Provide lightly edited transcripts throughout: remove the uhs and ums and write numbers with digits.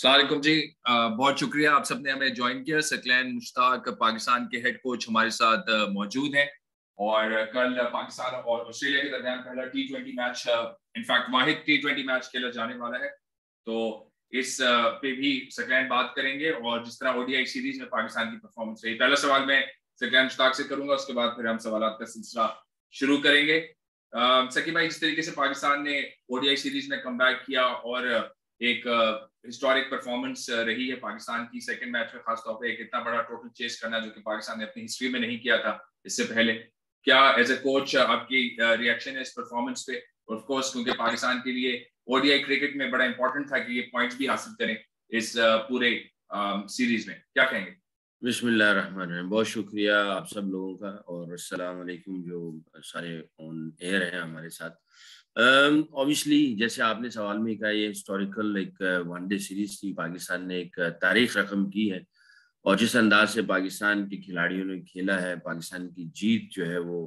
अस्सलाम वालेकुम जी। बहुत शुक्रिया आप सबने हमें ज्वाइन किया। सकलैन मुश्ताक पाकिस्तान के हेड कोच हमारे साथ मौजूद हैं और कल पाकिस्तान और ऑस्ट्रेलिया के दरमियान पहला T20 मैच, इनफैक्ट वाहिद T20 मैच खेला जाने वाला है। तो इस पे भी सकलैन बात करेंगे और जिस तरह ओडीआई सीरीज में पाकिस्तान की परफॉर्मेंस रही। पहला सवाल मैं सकलैन मुश्ताक से करूंगा, उसके बाद फिर हम सवालात का सिलसिला शुरू करेंगे। सकी भाई, जिस तरीके से पाकिस्तान ने ओडीआई सीरीज में कमबैक किया और एक हिस्टोरिक परफॉर्मेंस रही है पाकिस्तान की सेकंड मैच में, खासतौर पे एक इतना बड़ा टोटल चेस करना जो कि पाकिस्तान ने अपनी हिस्ट्री में नहीं किया था इससे पहले। क्या एज ए कोच आपकी रिएक्शन है इस परफॉर्मेंस पे? ऑफ कोर्स क्योंकि पाकिस्तान के लिए ओडीआई क्रिकेट में बड़ा इंपॉर्टेंट था कि ये पॉइंट्स भी हासिल करें इस पूरे सीरीज में, क्या कहेंगे? बिस्मिल्लाहिर्रहमानिर्रहीम। बहुत शुक्रिया आप सब लोगों का और अस्सलाम वालेकुम जो सारे ऑन एयर हैं हमारे साथ। ऑब्वियसली जैसे आपने सवाल में कहा, ये हिस्टोरिकल एक वनडे सीरीज थी। पाकिस्तान ने एक तारीख रकम की है और जिस अंदाज से पाकिस्तान के खिलाड़ियों ने खेला है, पाकिस्तान की जीत जो है वो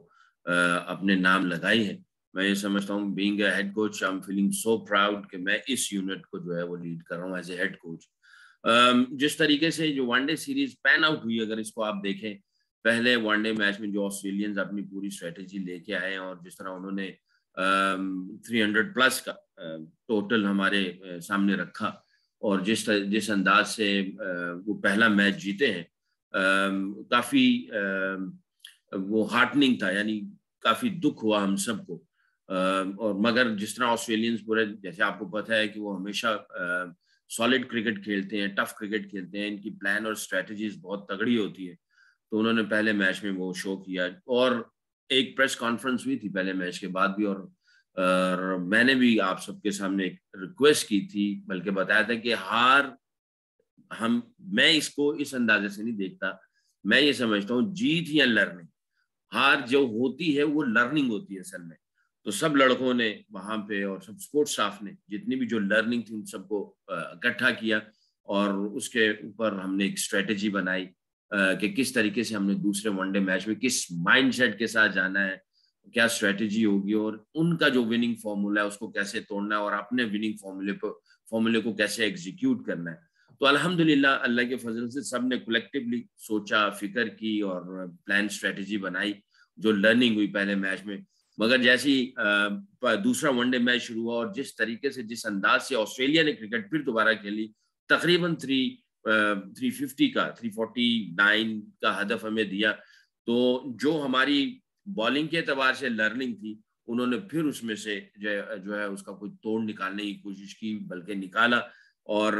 अपने नाम लगाई है। मैं ये समझता हूँ, being a head coach, I am feeling so proud कि मैं इस यूनिट को जो है वो लीड कर रहा हूँ एज ए हेड कोच। जिस तरीके से जो वनडे सीरीज पैन आउट हुई, अगर इसको आप देखें, पहले वनडे मैच में जो ऑस्ट्रेलियंस अपनी पूरी स्ट्रेटेजी लेके आए और जिस तरह उन्होंने 300 प्लस का टोटल हमारे सामने रखा और जिस अंदाज से वो पहला मैच जीते हैं, काफी वो हार्टनिंग था, यानी काफी दुख हुआ हम सबको। और मगर जिस तरह ऑस्ट्रेलियंस पूरे, जैसे आपको पता है कि वो हमेशा सॉलिड क्रिकेट खेलते हैं, टफ क्रिकेट खेलते हैं, इनकी प्लान और स्ट्रेटजीज बहुत तगड़ी होती है। तो उन्होंने पहले मैच में वो शो किया और एक प्रेस कॉन्फ्रेंस हुई थी पहले मैच के बाद भी, और मैंने भी आप सबके सामने एक रिक्वेस्ट की थी, बल्कि बताया था कि हार मैं इसको इस अंदाजे से नहीं देखता। मैं ये समझता हूँ जीत या लर्निंग, हार जो होती है वो लर्निंग होती है असल में। तो सब लड़कों ने वहां पे और सब स्पोर्ट्स स्टाफ ने जितनी भी जो लर्निंग थी उन सबको इकट्ठा किया और उसके ऊपर हमने एक स्ट्रेटेजी बनाई कि किस तरीके से हमने दूसरे वनडे मैच में किस माइंडसेट के साथ जाना है, क्या स्ट्रेटेजी होगी और उनका जो विनिंग फॉर्मूला है उसको कैसे तोड़ना है और अपने विनिंग फॉर्मूले को कैसे एग्जीक्यूट करना है। तो अल्हम्दुलिल्लाह, अल्लाह के फजल से सबने कलेक्टिवली सोचा, फिक्र की और प्लान स्ट्रेटेजी बनाई, जो लर्निंग हुई पहले मैच में। मगर जैसे ही दूसरा वनडे मैच शुरू हुआ और जिस तरीके से, जिस अंदाज से ऑस्ट्रेलिया ने क्रिकेट फिर दोबारा खेली, तकरीबन 350 का 349 का हदफ हमें दिया, तो जो हमारी बॉलिंग के एतबार से लर्निंग थी, उन्होंने फिर उसमें से जो है उसका कोई तोड़ निकालने की कोशिश की, बल्कि निकाला। और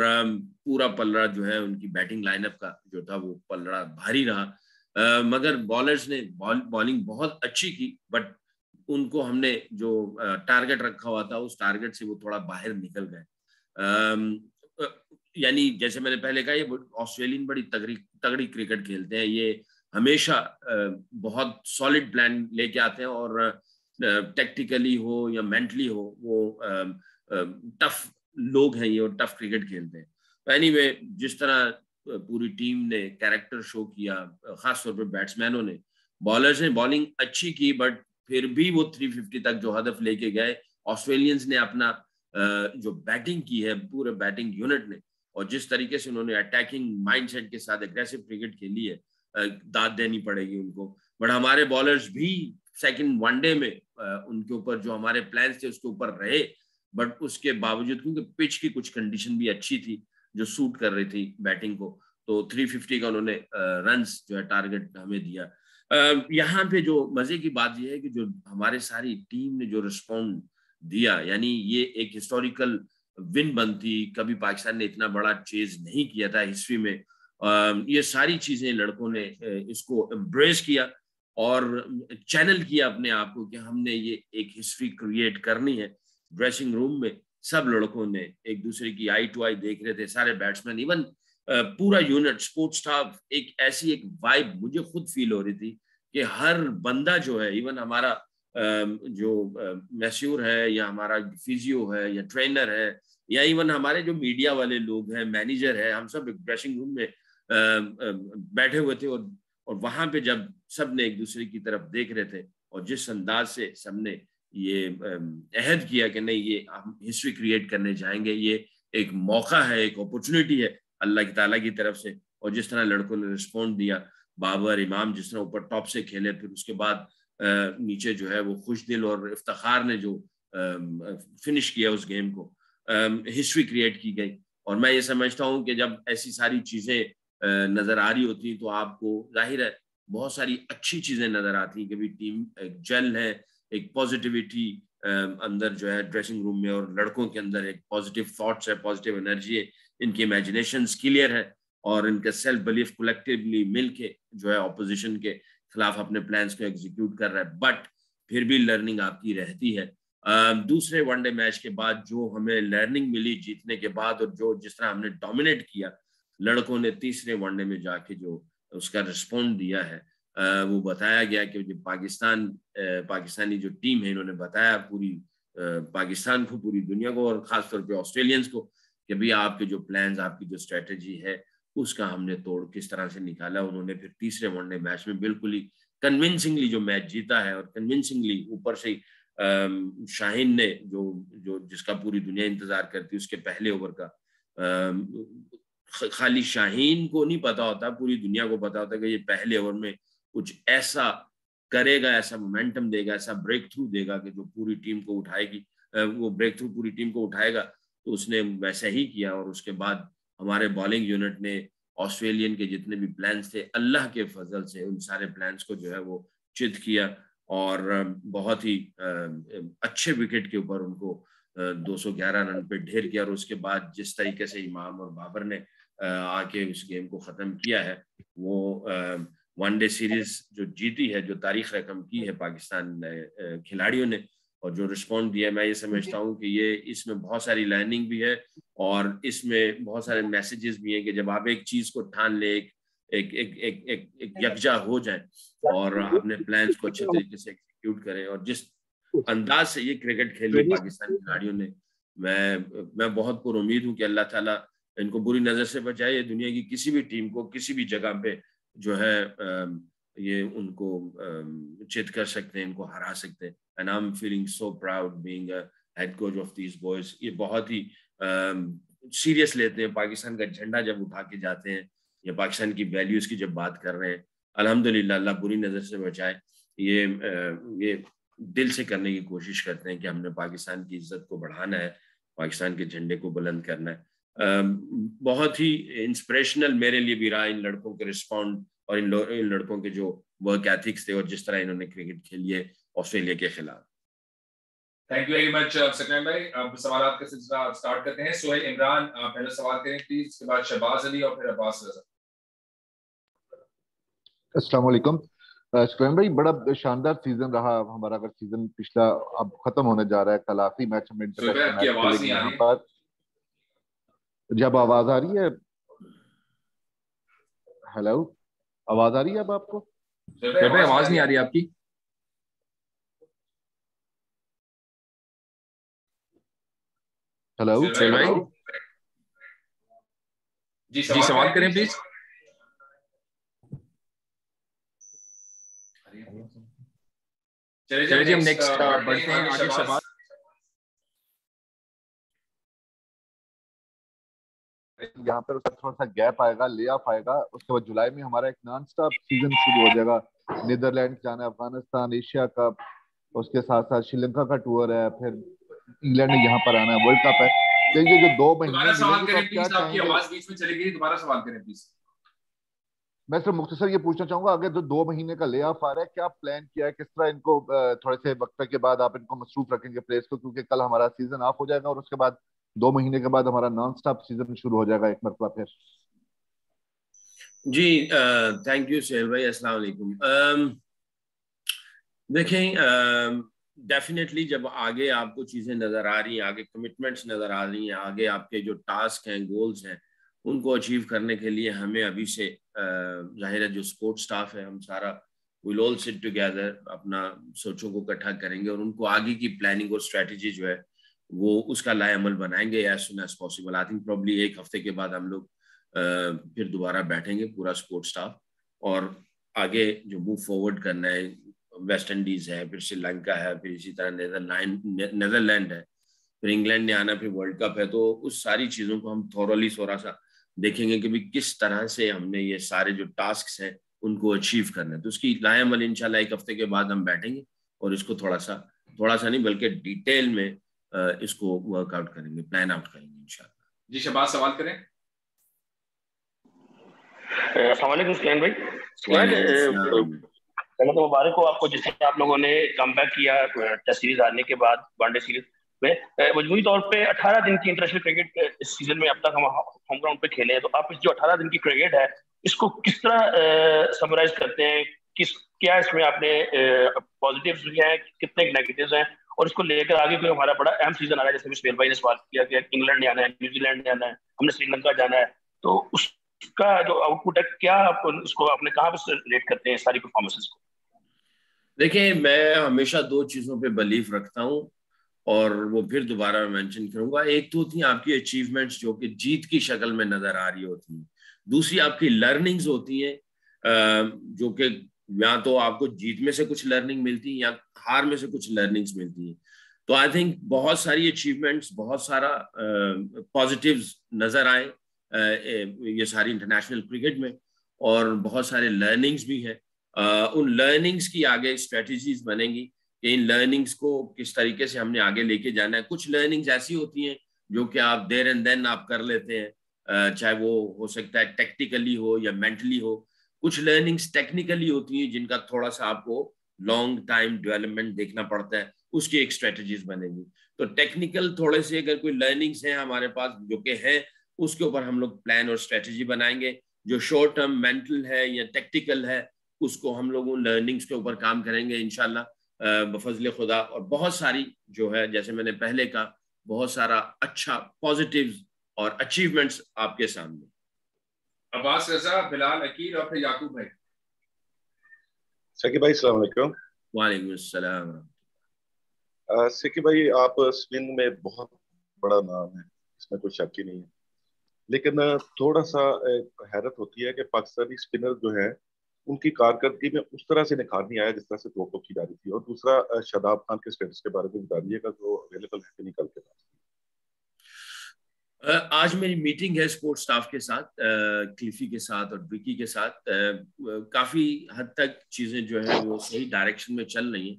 पूरा पलड़ा जो है उनकी बैटिंग लाइनअप का जो था वो पलड़ा भारी रहा। मगर बॉलर्स ने बॉलिंग बहुत अच्छी की, बट उनको हमने जो टारगेट रखा हुआ था उस टारगेट से वो थोड़ा बाहर निकल गए। यानी जैसे मैंने पहले कहा, ये ऑस्ट्रेलियन बड़ी तगड़ी तगड़ी क्रिकेट खेलते हैं। ये हमेशा बहुत सॉलिड प्लान लेके आते हैं और टेक्टिकली हो या मेंटली हो, वो टफ लोग हैं ये और टफ क्रिकेट खेलते हैं। तो एनीवे, जिस तरह पूरी टीम ने कैरेक्टर शो किया, खासतौर पर बैट्समैनों ने, बॉलर्स ने बॉलिंग अच्छी की, बट फिर भी वो 350 तक जो हदफ लेके गए। ऑस्ट्रेलियंस ने अपना जो बैटिंग की है, पूरे बैटिंग यूनिट ने, और जिस तरीके से उन्होंने अटैकिंग माइंडसेट के साथ एग्रेसिव क्रिकेट खेली है, दाद देनी पड़ेगी उनको। बट हमारे बॉलर्स भी सेकंड वनडे में उनके ऊपर जो हमारे प्लान्स थे उसके ऊपर रहे, बट उसके बावजूद, क्योंकि पिच की कुछ कंडीशन भी अच्छी थी जो सूट कर रही थी बैटिंग को, तो 350 का उन्होंने रन्स जो है टारगेट हमें दिया। यहाँ पे जो मजे की बात यह है कि जो हमारे सारी टीम ने जो रिस्पॉन्ड दिया, यानी ये एक हिस्टोरिकल विन बनती। कभी पाकिस्तान ने इतना बड़ा चेज नहीं किया था हिस्ट्री में। ये सारी चीजें लड़कों ने इसको एम्ब्रेस किया और चैनल किया अपने आप को कि हमने ये एक हिस्ट्री क्रिएट करनी है। ड्रेसिंग रूम में सब लड़कों ने एक दूसरे की आई टू आई देख रहे थे, सारे बैट्समैन, इवन पूरा यूनिट, स्पोर्ट्स स्टाफ। एक ऐसी एक वाइब मुझे खुद फील हो रही थी कि हर बंदा जो है, इवन हमारा जो मैस्योर है या हमारा फिजियो है या ट्रेनर है या इवन हमारे जो मीडिया वाले लोग हैं, मैनेजर है, हम सब ड्रेसिंग रूम में बैठे हुए थे और वहां पे जब सब ने एक दूसरे की तरफ देख रहे थे और जिस अंदाज से सबने ये अहद किया कि नहीं, ये हम हिस्ट्री क्रिएट करने जाएंगे, ये एक मौका है, एक अपॉर्चुनिटी है अल्लाह की ताला की तरफ से। और जिस तरह लड़कों ने रिस्पॉन्ड दिया, बाबर इमाम जिस तरह ऊपर टॉप से खेले, फिर उसके बाद नीचे जो है वो खुशदिल और इफ्तिखार ने जो फिनिश किया उस गेम को, हिस्ट्री क्रिएट की गई। और मैं ये समझता हूँ कि जब ऐसी सारी चीजें नजर आ रही होती तो आपको जाहिर है बहुत सारी अच्छी चीजें नजर आती हैं कि भी टीम एक जेल है, एक पॉजिटिविटी अंदर जो है ड्रेसिंग रूम में, और लड़कों के अंदर एक पॉजिटिव थॉट्स है, पॉजिटिव एनर्जी है, इनकी इमेजिनेशन क्लियर है और इनका सेल्फ बिलीफ कलेक्टिवली मिलके जो है ऑपोजिशन के खिलाफ अपने प्लान्स को एग्जीक्यूट कर रहा है। बट फिर भी लर्निंग आपकी रहती है। दूसरे वनडे मैच के बाद जो हमें लर्निंग मिली जीतने के बाद, और जो जिस तरह हमने डोमिनेट किया, लड़कों ने तीसरे वनडे में जाके जो उसका रिस्पॉन्ड दिया है, वो बताया गया कि जो पाकिस्तानी जो टीम है, इन्होंने बताया पूरी पाकिस्तान को, पूरी दुनिया को और खासतौर पे ऑस्ट्रेलियंस को कि भाई आपके जो प्लान्स, आपकी जो स्ट्रेटजी है उसका हमने तोड़ किस तरह से निकाला। उन्होंने फिर तीसरे वनडे मैच में बिल्कुल ही कन्विंसिंगली जो मैच जीता है, और कन्विंसिंगली ऊपर से शाहीन ने जो जिसका पूरी दुनिया इंतजार करती है, उसके पहले ओवर का खाली शाहीन को नहीं पता होता, पूरी दुनिया को पता होता कि ये पहले ओवर में कुछ ऐसा करेगा, ऐसा मोमेंटम देगा, ऐसा ब्रेक थ्रू देगा कि जो पूरी टीम को उठाएगी, वो ब्रेक थ्रू पूरी टीम को उठाएगा। तो उसने वैसा ही किया और उसके बाद हमारे बॉलिंग यूनिट ने ऑस्ट्रेलियन के जितने भी प्लान्स थे, अल्लाह के फजल से उन सारे प्लान्स को जो है वो चित किया और बहुत ही अच्छे विकेट के ऊपर उनको 211 रन पे ढेर किया। और उसके बाद जिस तरीके से इमाम और बाबर ने आके उस गेम को ख़त्म किया है, वो वनडे सीरीज जो जीती है, जो तारीख रकम की है पाकिस्तान खिलाड़ियों ने, और जो रिस्पॉन्ड दिया, मैं ये समझता हूँ कि ये इसमें बहुत सारी लर्निंग भी है और इसमें बहुत सारे मैसेजेस भी हैं कि जब आप एक चीज़ को ठान ले, एक एक एक एक एक, एक यकजा हो जाए और अपने प्लान्स को अच्छे तरीके से एग्जीक्यूट करें, और जिस अंदाज से ये क्रिकेट खेली पाकिस्तानी खिलाड़ियों ने, मैं बहुत पुरुमीद हूँ कि अल्लाह ताला इनको बुरी नज़र से बचाए। ये दुनिया की किसी भी टीम को किसी भी जगह पे जो है ये उनको चित कर सकते हैं, इनको हरा सकते हैं। And I am feeling so proud being a head coach of these boys. ये बहुत ही सीरियस लेते हैं पाकिस्तान का झंडा जब उठा के जाते हैं, या पाकिस्तान की वैल्यूज की जब बात कर रहे हैं। अल्हम्दुलिल्लाह, अल्लाह बुरी नज़र से बचाए। ये दिल से करने की कोशिश करते हैं कि हमने पाकिस्तान की इज्जत को बढ़ाना है, पाकिस्तान के झंडे को बुलंद करना है। बहुत ही इंस्पिरेशनल मेरे लिए भी रहा इन लड़कों के रिस्पॉन्ड और इन लड़कों के जो वर्क एथिक्स थे और जिस तरह इन्होंने क्रिकेट खेली है ऑस्ट्रेलिया के खिलाफ। Thank you very much Saqlain भाई। अब सवाल का सिलसिला स्टार्ट करते हैं। सोहेल इमरान पहले सवाल करें प्लीज, उसके बाद शहबाज अली और फिर अब्बास रजा। अस्सलाम वालेकुम। सकलैन भाई, बड़ा शानदार सीजन रहा हमारा। अगर सीजन पिछला अब खत्म होने जा रहा है, कल आखिरी मैच हमने इंटरनेशनल मैच खेलेंगे यहाँ पर। जब आवाज आ रही है, हेलो, आवाज आ रही है अब आपको? आवाज नहीं आ रही आपकी। हेलो भाई जी सवाल करें प्लीज। चलिए जी हम नेक्स्ट बढ़ते हैं आगे। शहबाज, यहाँ पर उसका थोड़ा सा गैप आएगा, ले ऑफ आएगा, उसके बाद जुलाई में हमारा एक नॉन स्टॉप सीजन शुरू हो जाएगा। नीदरलैंड जाना है, अफगानिस्तान, एशिया कप, उसके साथ साथ श्रीलंका का टूर है, फिर इंग्लैंड ने यहाँ पर आना है, वर्ल्ड कप है। तो ये जो 2 महीने सवाल करें प्लीज, आपकी आवाज बीच में चली गई, दोबारा सवाल करें प्लीज। मैं सिर्फ मुख्तसर ये पूछना चाहूंगा, अगर जो 2 महीने का ले ऑफ आ रहा है, क्या प्लान किया है, किस तरह इनको थोड़े से वक्त के बाद आप इनको मसरूफ रखेंगे प्लेयर्स को, क्योंकि कल हमारा सीजन ऑफ हो जाएगा और उसके बाद 2 महीने के बाद हमारा नॉन स्टॉप सीजन शुरू हो जाएगा एक मरतबा फिर। जी थैंक यू सोहेल भाई, अस्सलाम वालेकुम। देखें, डेफिनेटली जब आगे आपको चीज़ें नज़र आ रही हैं, आगे कमिटमेंट्स नज़र आ रही हैं, आगे आपके जो टास्क हैं, गोल्स हैं, उनको अचीव करने के लिए हमें अभी से जाहिर है जो स्पोर्ट स्टाफ है, हम सारा विल ऑल सिट टुगेदर, अपना सोचों को इकट्ठा करेंगे और उनको आगे की प्लानिंग और स्ट्रेटजी जो है वो उसका लाएअमल बनाएंगे as soon as possible. I think probably 1 हफ्ते के बाद हम लोग फिर दोबारा बैठेंगे पूरा स्पोर्ट स्टाफ, और आगे जो मूव फॉरवर्ड करना है, वेस्ट इंडीज है, फिर श्रीलंका है, फिर इसी तरह नेदरलैंड है, फिर इंग्लैंड ने आना, फिर वर्ल्ड कप है, तो उस सारी चीज़ों को हम थोरली थोड़ा सा देखेंगे कि भी किस तरह से हमने ये सारे जो टास्क हैं उनको अचीव करना है। तो उसकी लाएमल इंशाल्लाह 1 हफ्ते के बाद हम बैठेंगे और इसको थोड़ा सा नहीं बल्कि डिटेल में इसको वर्कआउट करेंगे, प्लान आउट करेंगे इंशाल्लाह। जी शहबाज, सवाल करें। अस्सलाम वालेकुम सुलैमान भाई। पहले तो मुबारक हो आपको, जिससे आप लोगों ने कमबैक किया टेस्ट सीरीज हारने के बाद वनडे सीरीज में। मजमूई तौर पे 18 दिन की इंटरनेशनल क्रिकेट इस सीजन में अब तक हम होम ग्राउंड पे खेले हैं, तो आप इस जो 18 दिन की क्रिकेट है इसको किस तरह समराइज करते हैं? क्या इसमें आपने पॉजिटिव्स भी हैं, कितने नेगेटिव्स हैं, और इसको लेकर आगे कोई हमारा बड़ा अहम सीजन आ रहा है, जैसे सुहेल भाई ने सवाल किया कि इंग्लैंड ने आना है, न्यूजीलैंड ने आना है, हमने श्रीलंका जाना है, तो उसका जो आउटपुट है क्या आप उसको आपने कहाँ पे रेट करते हैं सारी परफॉर्मेंसेस को? देखिए, मैं हमेशा 2 चीजों पे बिलीफ रखता हूँ और वो फिर दोबारा मेंशन करूंगा। एक तो होती है आपकी अचीवमेंट्स जो कि जीत की शक्ल में नजर आ रही होती हैं, दूसरी आपकी लर्निंग्स होती हैं जो कि या तो आपको जीत में से कुछ लर्निंग मिलती है या हार में से कुछ लर्निंग्स मिलती है। तो आई थिंक बहुत सारी अचीवमेंट्स, बहुत सारा पॉजिटिव्स नजर आए ये सारी इंटरनेशनल क्रिकेट में, और बहुत सारे लर्निंग्स भी हैं। उन लर्निंग्स की आगे स्ट्रेटजीज बनेंगी कि इन लर्निंग्स को किस तरीके से हमने आगे लेके जाना है। कुछ लर्निंग्स ऐसी होती हैं जो कि आप देयर एंड देन आप कर लेते हैं, चाहे वो हो सकता है टेक्निकली हो या मेंटली हो। कुछ लर्निंग्स टेक्निकली होती हैं जिनका थोड़ा सा आपको लॉन्ग टाइम डेवलपमेंट देखना पड़ता है, उसकी एक स्ट्रेटजीज बनेगी। तो टेक्निकल थोड़े से अगर कोई लर्निंग्स हैं हमारे पास जो कि है, उसके ऊपर हम लोग प्लान और स्ट्रेटजी बनाएंगे। जो शॉर्ट टर्म मेंटल है या टेक्टिकल है, उसको हम लोग उन लर्निंग्स के ऊपर काम करेंगे इंशाल्लाह बफजल खुदा। और बहुत सारी जो है, जैसे मैंने पहले कहा, बहुत सारा अच्छा पॉजिटिव्स और अचीवमेंट्स आपके सामने। अब्बास रजा, बिलाल अकील और फिर याकूब भाई। सकी भाई अस्सलाम वालेकुम। वालेकुम अस्सलाम। सकी भाई, आप स्पिन में बहुत बड़ा नाम है, इसमें कोई शक ही नहीं है, लेकिन थोड़ा सा हैरत होती है कि पाकिस्तानी स्पिनर जो है उनकी कारकर्दगी में उस तरह से निखार नहीं आया जिस तरह से तो की जा रही थी। और दूसरा, शादाब खान के स्टेटस के बारे में बता दीजिएगा, जो अवेलेबल है कि नहीं कल के पास। आज मेरी मीटिंग है स्पोर्ट्स स्टाफ के साथ, क्लिफी के साथ और विकी के साथ। काफी हद तक चीजें जो है वो सही डायरेक्शन में चल रही हैं।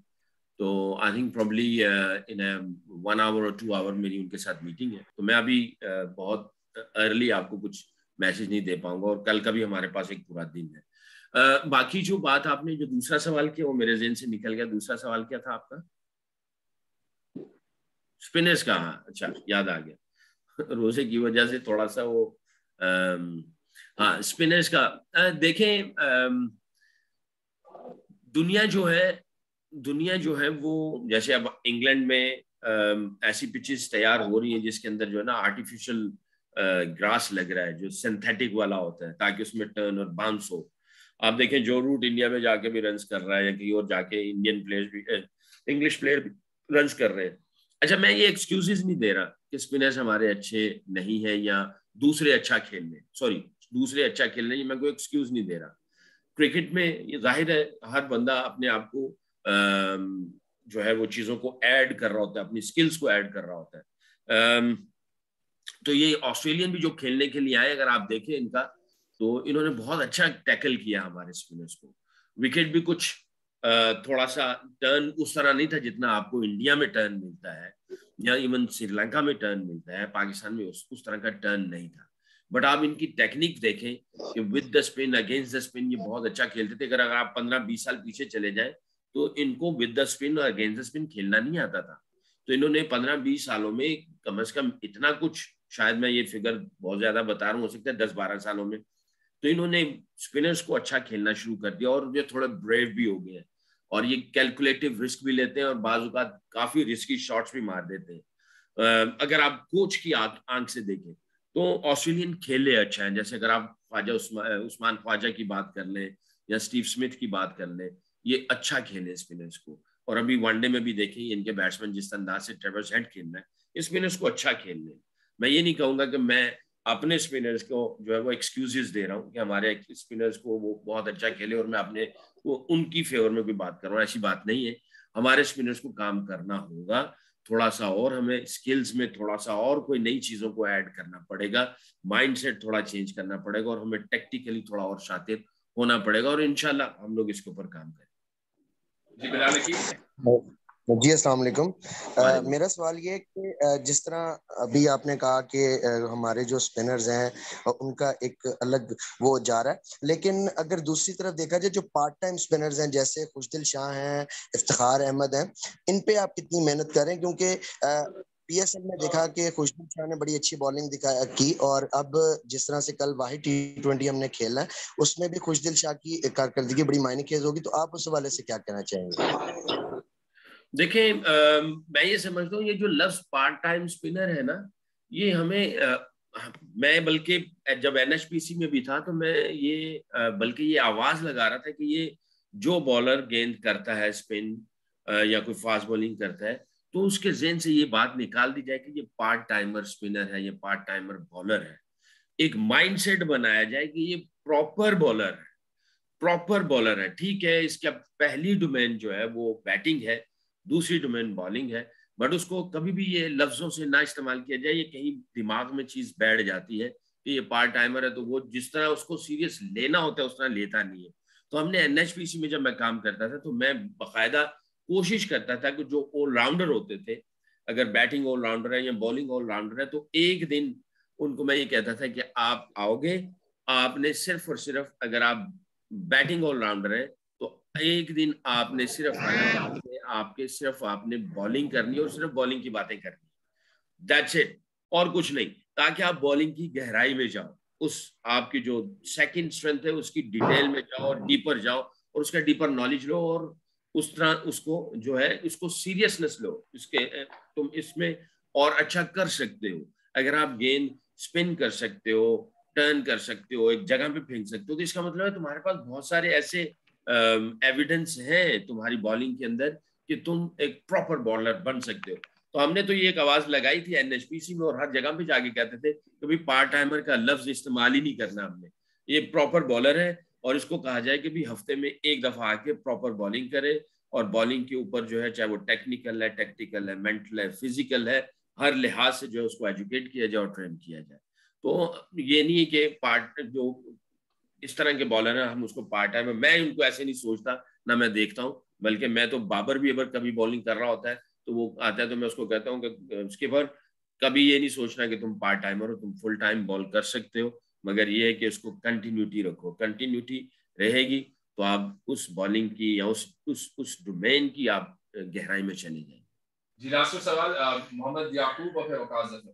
तो I think probably in 1 hour और 2 आवर मेरी उनके साथ मीटिंग है। तो मैं अभी बहुत अर्ली आपको कुछ मैसेज नहीं दे पाऊंगा, और कल का भी हमारे पास एक पूरा दिन है। बाकी जो बात आपने जो दूसरा सवाल किया वो मेरे ज़हन से निकल गया। दूसरा सवाल क्या था आपका? स्पिनर्स का? अच्छा, याद आ गया। रोजे की वजह से थोड़ा सा वो हाँ, स्पिनर्स का देखें। दुनिया जो है वो, जैसे अब इंग्लैंड में ऐसी पिचेस तैयार हो रही है जिसके अंदर जो है ना आर्टिफिशियल ग्रास लग रहा है, जो सिंथेटिक वाला होता है, ताकि उसमें टर्न और बाउंस हो। आप देखें जो रूट इंडिया में जाके भी रन्स कर रहा है या कहीं और जाके इंडियन प्लेयर्स भी, इंग्लिश प्लेयर भी रन्स कर रहे हैं। अच्छा, मैं ये एक्सक्यूजेस नहीं दे रहा कि स्पिनर्स हमारे अच्छे नहीं है या दूसरे अच्छा खेल रहे, सॉरी दूसरे अच्छा खेल रहे हैं, मैं कोई एक्सक्यूज नहीं दे रहा। क्रिकेट में ये जाहिर है हर बंदा अपने आप को जो है वो चीज़ों को ऐड कर रहा होता है, अपनी स्किल्स को ऐड कर रहा होता है। तो ये ऑस्ट्रेलियन भी जो खेलने के लिए आए, अगर आप देखें इनका, तो इन्होंने बहुत अच्छा टैकल किया हमारे स्पिनर्स को। विकेट भी कुछ थोड़ा सा टर्न उस तरह नहीं था जितना आपको इंडिया में टर्न मिलता है या इवन श्रीलंका में टर्न मिलता है। पाकिस्तान में उस तरह का टर्न नहीं था। बट आप इनकी टेक्निक देखें कि with the spin, against the spin ये बहुत अच्छा खेलते थे। अगर आप 15-20 साल पीछे चले जाएं तो इनको विद द स्पिन और अगेंस्ट द स्पिन खेलना नहीं आता था। तो इन्होंने 15-20 सालों में कम से कम इतना कुछ, शायद मैं ये फिगर बहुत ज्यादा बता रहा हूँ, हो सकता है 10-12 सालों में, तो इन्होंने स्पिनर्स को अच्छा खेलना शुरू कर दिया। और ये थोड़े ब्रेव भी हो गए और ये कैलकुलेटिव रिस्क भी लेते हैं और बाज़-औक़ात काफी रिस्की शॉट्स भी मार देते हैं। अगर आप कोच की आंख से देखें तो ऑस्ट्रेलियन खेले अच्छा है। जैसे अगर आप उस्मान ख्वाजा की बात कर लें या स्टीव स्मिथ की बात कर लें, ये अच्छा खेले स्पिनर्स को। और अभी वनडे में भी देखें इनके बैट्समैन जिस अंदाज से ट्रेवर्स हेड खेल रहे हैं, स्पिनर्स को अच्छा खेल रहे हैं। मैं ये नहीं कहूंगा कि मैं अपने स्पिनर्स को जो है वो एक्सक्यूजेस दे रहा हूँ कि हमारे स्पिनर्स को वो बहुत अच्छा खेले और मैं अपने उनकी फेवर में कोई बात कर रहा हूँ, ऐसी बात नहीं है। हमारे स्पिनर्स को काम करना होगा थोड़ा सा और हमें स्किल्स में थोड़ा सा और कोई नई चीजों को ऐड करना पड़ेगा, माइंडसेट थोड़ा चेंज करना पड़ेगा और हमें टेक्निकली थोड़ा और शातिर होना पड़ेगा और इंशाल्लाह हम लोग इसके ऊपर काम करें। जी बिलाल की जी अस्सलाम वालेकुम। मेरा सवाल ये है कि जिस तरह अभी आपने कहा कि हमारे जो स्पिनर्स हैं उनका एक अलग वो जा रहा है, लेकिन अगर दूसरी तरफ देखा जाए जो पार्ट टाइम स्पिनर्स हैं जैसे खुशदिल शाह हैं, इफ्तिखार अहमद हैं, इन पे आप कितनी मेहनत करें? क्योंकि पीएसएल में देखा कि खुशदिल शाह ने बड़ी अच्छी बॉलिंग की, और अब जिस तरह से कल वाहिद T20 हमने खेला है उसमें भी खुशदिल शाह की कारकर्दगी बड़ी मायने खेज होगी, तो आप उस हवाले से क्या कहना चाहेंगे? देखिए मैं ये समझता हूँ ये जो लफ्ज पार्ट टाइम स्पिनर है ना, ये हमें मैं बल्कि जब एनएचपीसी में भी था तो मैं ये बल्कि ये आवाज लगा रहा था कि ये जो बॉलर गेंद करता है स्पिन या कोई फास्ट बॉलिंग करता है तो उसके जेहन से ये बात निकाल दी जाए कि ये पार्ट टाइमर स्पिनर है, ये पार्ट टाइमर बॉलर है। एक माइंडसेट बनाया जाए कि ये प्रॉपर बॉलर है, प्रॉपर बॉलर है। ठीक है, इसका पहली डोमेन जो है वो बैटिंग है, दूसरी डोमेन बॉलिंग है, बट उसको कभी भी ये लफ्जों से ना इस्तेमाल किया जाए, ये कहीं दिमाग में चीज बैठ जाती है कि ये पार्ट टाइमर है तो वो जिस तरह उसको सीरियस लेना होता है उस तरह लेता नहीं है। तो हमने एनएचपीसी में जब मैं काम करता था तो मैं बाकायदा कोशिश करता था कि जो ऑलराउंडर होते थे, अगर बैटिंग ऑलराउंडर है या बॉलिंग ऑलराउंडर है, तो एक दिन उनको मैं ये कहता था कि आप आओगे, आपने सिर्फ और सिर्फ अगर आप बैटिंग ऑलराउंडर है तो एक दिन आपने सिर्फ आपके सिर्फ आपने बॉलिंग करनी और सिर्फ बॉलिंग की बातें करनी, दैट्स इट, और कुछ नहीं, ताकि आप बॉलिंग की गहराई में जाओ, उस आपकी जो सेकंड स्ट्रेंथ है उसकी डिटेल में जाओ और डीपर जाओ और उसका डीपर नॉलेज लो और उस तरह उसको जो है इसको सीरियसनेस लो, इसके तुम इसमें और अच्छा कर सकते हो। अगर आप गेंद स्पिन कर सकते हो, टर्न कर सकते हो, एक जगह पे फेंक सकते हो, तो इसका मतलब है तुम्हारे पास बहुत सारे ऐसे एविडेंस है तुम्हारी बॉलिंग के अंदर कि तुम एक प्रॉपर बॉलर बन सकते हो। तो हमने तो ये एक आवाज लगाई थी एनएचपीसी में और हर जगह पे जाके कहते थे कि भाई पार्ट टाइमर का लफ्ज इस्तेमाल ही नहीं करना हमने, ये प्रॉपर बॉलर है और इसको कहा जाए कि भी हफ्ते में एक दफा आके प्रॉपर बॉलिंग करे और बॉलिंग के ऊपर जो है चाहे वो टेक्निकल है, टैक्टिकल है, मेंटल है, फिजिकल है, हर लिहाज से जो है उसको एजुकेट किया जाए और ट्रेन किया जाए। तो ये नहीं है कि पार्ट जो इस तरह के बॉलर हैं हम उसको पार्ट टाइम, मैं उनको ऐसे नहीं सोचता ना मैं देखता हूँ, बल्कि मैं तो बाबर भी अगर कभी बॉलिंग कर रहा होता है तो वो आता है तो मैं उसको कहता हूँ कि स्किपर कभी ये नहीं सोचना कि तुम पार्ट टाइमर हो, तुम फुल टाइम बॉल कर सकते हो, मगर ये है कि उसको कंटिन्यूटी रखो, कंटिन्यूटी रहेगी तो आप उस बॉलिंग की या उस डोमेन की आप गहराई में चले जाएंगे। जी लास्ट सवाल मोहम्मद याकूब और फिर वकास जफर।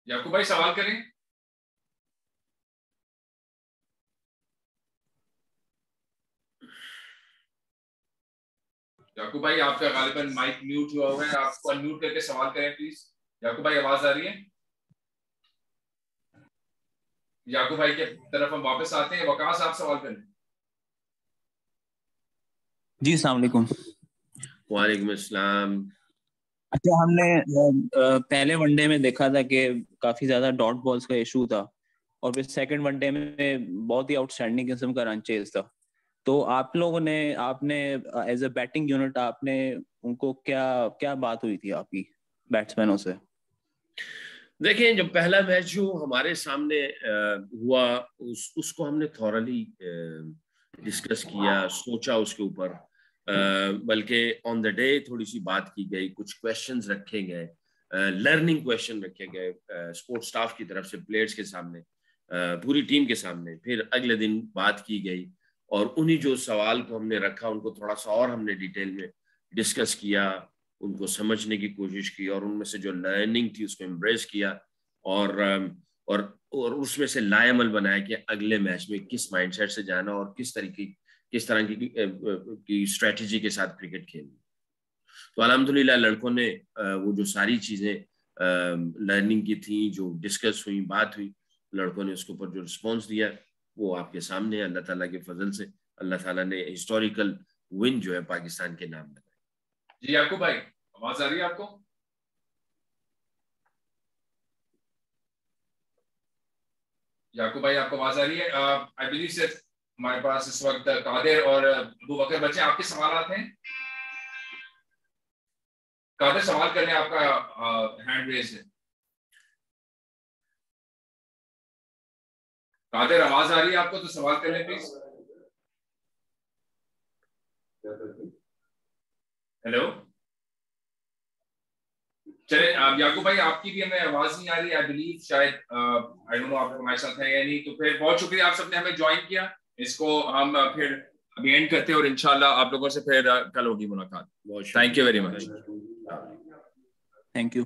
याकूब भाई सवाल करें। याकूब भाई आपका गालिबन माइक म्यूट हुआ है, आपको अनम्यूट करके सवाल करें प्लीज। याकूब भाई आवाज आ रही है? याकूब भाई के तरफ हम वापस आते हैं। वकास आप सवाल करें। जी अस्सलाम वालेकुम। वालेकुम अस्सलाम। अच्छा, हमने पहले वनडे में देखा था कि काफी ज्यादा डॉट बॉल्स का इशू था और फिर सेकंड वनडे में बहुत ही आउटस्टैंडिंग किस्म का रन चेज था। तो आप लोगों ने आपने एज अ बैटिंग यूनिट आपने उनको क्या क्या बात हुई थी आपकी बैट्समैनों से? देखिए जो पहला मैच जो हमारे सामने हुआ उसको हमने थॉरली डिस्कस किया, सोचा उसके ऊपर, बल्कि ऑन द डे थोड़ी सी बात की गई, कुछ क्वेश्चंस रखे गए, लर्निंग क्वेश्चन रखे गए स्पोर्ट्स स्टाफ की तरफ से प्लेयर्स के सामने, पूरी टीम के सामने। फिर अगले दिन बात की गई और उन्हीं जो सवाल को हमने रखा उनको थोड़ा सा और हमने डिटेल में डिस्कस किया, उनको समझने की कोशिश की और उनमें से जो लर्निंग थी उसको एम्ब्रेस किया और उसमें से लाएमल बनाया कि अगले मैच में किस माइंडसेट से जाना और किस तरह की स्ट्रेटजी के साथ क्रिकेट खेलना। तो अल्हम्दुलिल्लाह लड़कों ने वो जो सारी चीजें लर्निंग की थी, जो डिस्कस हुई, बात हुई, लड़कों ने उसके ऊपर जो रिस्पॉन्स दिया वो आपके सामने है। अल्लाह ताला के फजल से अल्लाह ताला ने हिस्टोरिकल विन जो है पाकिस्तान के नाम लगाई। जी याकूब भाई आवाज आ रही है आपको? याकूब भाई आपको आवाज आ रही है? आई बिलीव सिर्फ हमारे पास इस वक्त कादिर और अबू बकर बच्चे, आपके सवाल हैं? कादिर सवाल करने आपका हैंड रेज है। कादिर आवाज आ रही है आपको तो सवाल कर लें प्लीज। हेलो, चले याकूब भाई, आपकी भी हमें आवाज नहीं आ रही आई बिलीव, शायद आई डोंट नो आप हमारे साथ हैं या नहीं। तो फिर बहुत शुक्रिया आप सबने हमें ज्वाइन किया। इसको हम फिर अभी एंड करते हैं और इंशाल्लाह आप लोगों से फिर कल होगी मुलाकात। Thank you very much. Thank you.